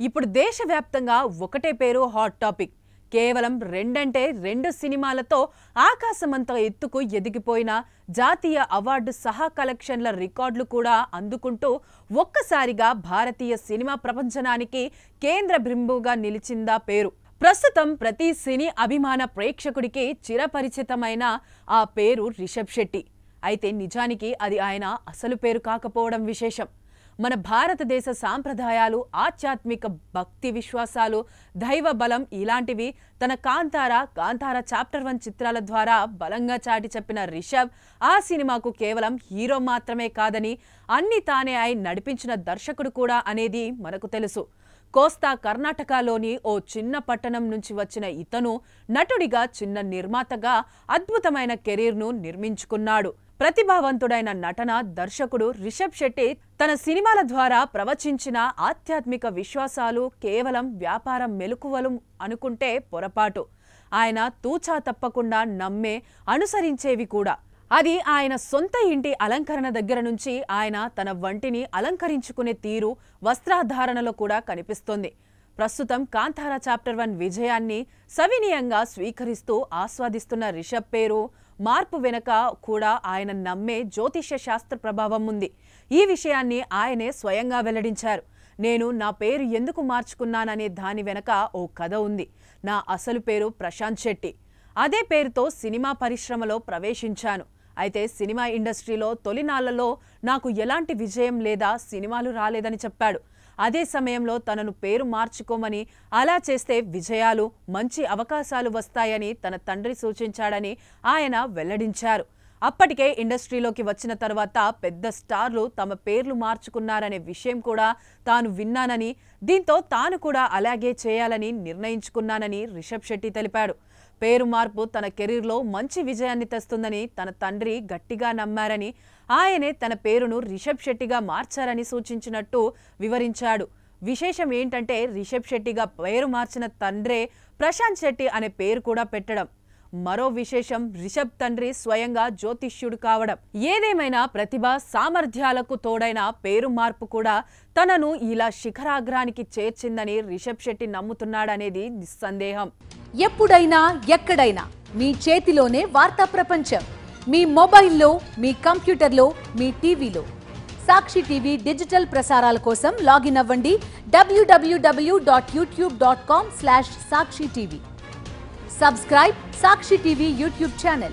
ఇప్పుడు దేశవ్యాప్తంగా ఒకటే పేరు హాట్ టాపిక్. కేవలం రెండంటే రెండు సినిమాలతో ఆకాశమంత ఎత్తుకు ఎదిగిపోయిన జాతీయ అవార్డు సహా కలెక్షన్ల రికార్డులు కూడా అందుకుంటూ ఒక్కసారిగా భారతీయ సినిమా ప్రపంచనానికి కేంద్ర బిందువుగా నిలిచిందా పేరు. ప్రస్తుతం ప్రతి సినీ అభిమాన ప్రేక్షకుడికి చిరపరిచితమైన ఆ పేరు రిషబ్ శెట్టి. అయితే నిజానికి అది ఆయన అసలు పేరు కాకపోవడం విశేషం. మన భారతదేశ సాంప్రదాయాలు, ఆధ్యాత్మిక భక్తి విశ్వాసాలు, దైవ బలం ఇలాంటివి తన కాంతార చాప్టర్ 1 చిత్రాల ద్వారా బలంగా చాటి చెప్పిన రిషబ్ ఆ సినిమాకు కేవలం హీరో మాత్రమే కాదని, అన్ని తానే అయి నడిపించిన దర్శకుడు కూడా అనేది మనకు తెలుసు. కోస్తా కర్ణాటకలోని ఓ చిన్న పట్టణం నుంచి వచ్చిన ఇతను నటుడిగా, చిన్న నిర్మాతగా అద్భుతమైన కెరీర్ను నిర్మించుకున్నాడు. ప్రతిభావంతుడైన నటన దర్శకుడు రిషబ్ శెట్టి తన సినిమాల ద్వారా ప్రవచించిన ఆధ్యాత్మిక విశ్వాసాలు కేవలం వ్యాపార మెలకువలు అనుకుంటే పొరపాటు. ఆయన తూచా తప్పకుండా నమ్మే, అనుసరించేవి కూడా. అది ఆయన సొంత ఇంటి అలంకరణ దగ్గర నుంచి ఆయన తన వంటిని అలంకరించుకునే తీరు, వస్త్రధారణలో కూడా కనిపిస్తోంది. ప్రస్తుతం కాంతార చాప్టర్ 1 విజయాన్ని సవినీయంగా స్వీకరిస్తూ ఆస్వాదిస్తున్న రిషబ్ పేరు మార్పు వెనుక కూడా ఆయన నమ్మే జ్యోతిష్య శాస్త్ర ప్రభావం ఉంది. ఈ విషయాన్ని ఆయనే స్వయంగా వెల్లడించారు. నేను నా పేరు ఎందుకు మార్చుకున్నాననే దాని వెనక ఓ కథ ఉంది. నా అసలు పేరు ప్రశాంత్ శెట్టి. అదే పేరుతో సినిమా పరిశ్రమలో ప్రవేశించాను. అయితే సినిమా ఇండస్ట్రీలో తొలినాళ్లలో నాకు ఎలాంటి విజయం లేదా సినిమాలు రాలేదని చెప్పాడు. అదే సమయంలో తనను పేరు మార్చుకోమని, అలా చేస్తే విజయాలు, మంచి అవకాశాలు వస్తాయని తన తండ్రి సూచించాడని ఆయన వెల్లడించారు. అప్పటికే ఇండస్ట్రీలోకి వచ్చిన తర్వాత పెద్ద స్టార్లు తమ పేర్లు మార్చుకున్నారనే విషయం కూడా తాను విన్నానని, దీంతో తాను కూడా అలాగే చేయాలని నిర్ణయించుకున్నానని రిషబ్ శెట్టి తెలిపాడు. పేరు మార్పు తన కెరీర్లో మంచి విజయాన్ని తెస్తుందని తన తండ్రి గట్టిగా నమ్మారని, ఆయనే తన పేరును రిషబ్ శెట్టిగా మార్చారని సూచించినట్టు వివరించాడు. విశేషం ఏంటంటే రిషబ్ శెట్టిగా పేరు మార్చిన తండ్రే ప్రశాంత్ శెట్టి అనే పేరు కూడా పెట్టడం. మరో విశేషం రిషబ్ తండ్రి స్వయంగా జ్యోతిష్యుడు కావడం. ఏదేమైనా ప్రతిభ, సామర్థ్యాలకు తోడైన పేరు మార్పు కూడా తనను ఇలా శిఖరాగ్రానికి చేర్చిందని రిషబ్ శెట్టి నమ్ముతున్నాడనేది నిస్సందేహం. ఎప్పుడైనా ఎక్కడైనా మీ చేతిలోనే వార్తా ప్రపంచం. మీ మొబైల్లో, మీ కంప్యూటర్లో, మీ టీవీలో. సాక్షి టీవీ డిజిటల్ ప్రసారాల కోసం లాగిన్ అవ్వండి www.youtube.com/sakshi tv. Subscribe Sakshi TV YouTube channel.